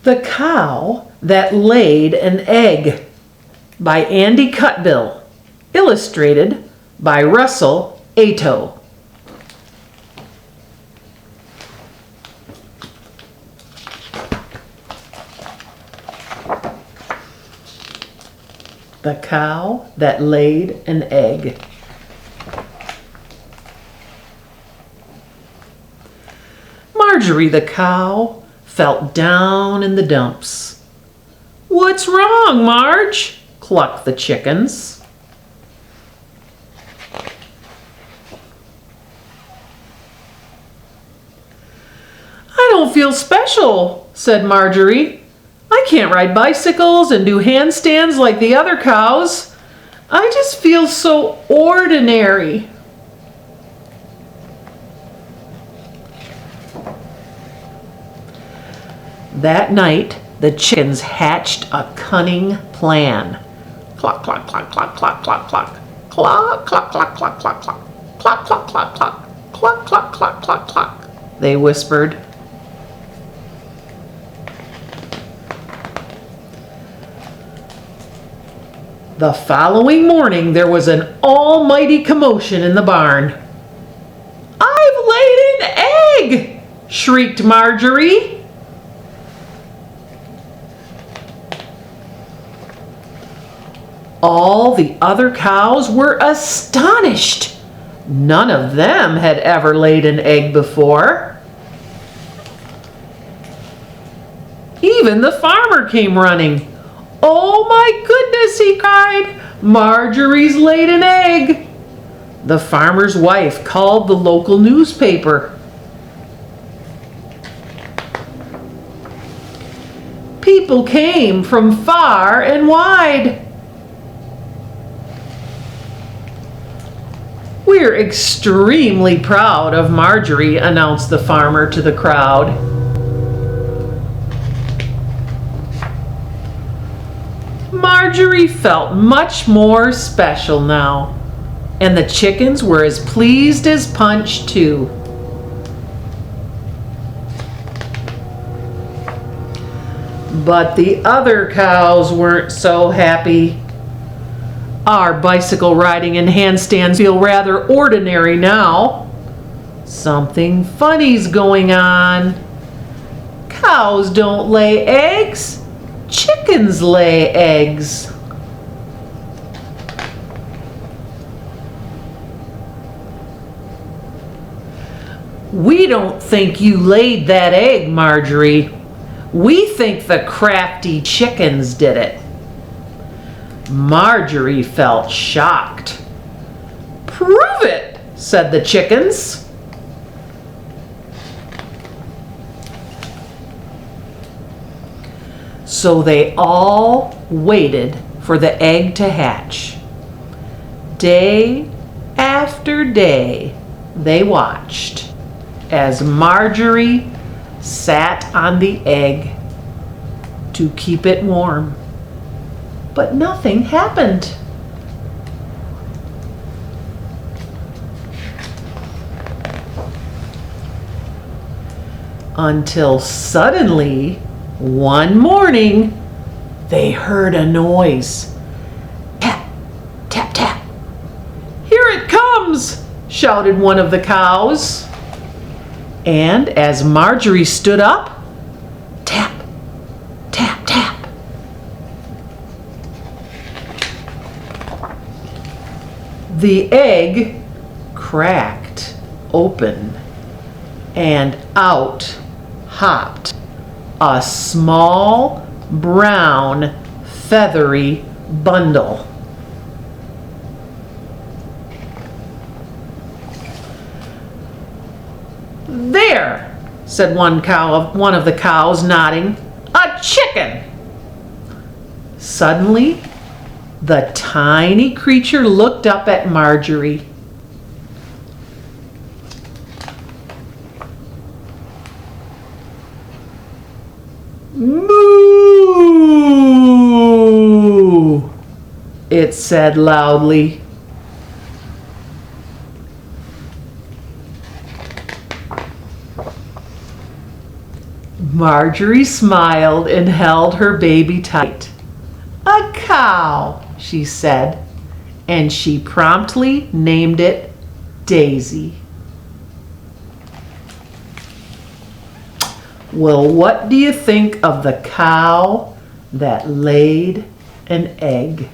The Cow That Laid an Egg by Andy Cutbill, illustrated by Russell Ato. The Cow That Laid an Egg. Marjorie the cow felt down in the dumps. "What's wrong, Marge?" clucked the chickens. "I don't feel special," said Marjorie. "I can't ride bicycles and do handstands like the other cows. I just feel so ordinary." That night, the chickens hatched a cunning plan. Cluck, cluck, cluck, cluck, cluck, cluck, cluck. Cluck, cluck, cluck, cluck, cluck, cluck. Cluck, cluck, cluck, cluck. Cluck, cluck, cluck, cluck, cluck, they whispered. The following morning, there was an almighty commotion in the barn. "I've laid an egg!" shrieked Marjorie. All the other cows were astonished. None of them had ever laid an egg before. Even the farmer came running. "Oh my goodness," he cried, "Marjorie's laid an egg." The farmer's wife called the local newspaper. People came from far and wide. "We're extremely proud of Marjorie," announced the farmer to the crowd. Marjorie felt much more special now, and the chickens were as pleased as Punch, too. But the other cows weren't so happy. "Our bicycle riding and handstands feel rather ordinary now. Something funny's going on. Cows don't lay eggs. Chickens lay eggs." "We don't think you laid that egg, Marjorie. We think the crafty chickens did it." Marjorie felt shocked. "Prove it," said the chickens. So they all waited for the egg to hatch. Day after day, they watched as Marjorie sat on the egg to keep it warm. But nothing happened. Until suddenly, one morning, they heard a noise. Tap, tap, tap. "Here it comes!" shouted one of the cows. And as Marjorie stood up, tap, tap, tap. The egg cracked open, and out hopped a small, brown, feathery bundle. "There," said one of the cows, nodding. "A chicken." Suddenly, the tiny creature looked up at Marjorie. "Moo!" it said loudly. Marjorie smiled and held her baby tight. "A cow," she said, and she promptly named it Daisy. Well, what do you think of the cow that laid an egg?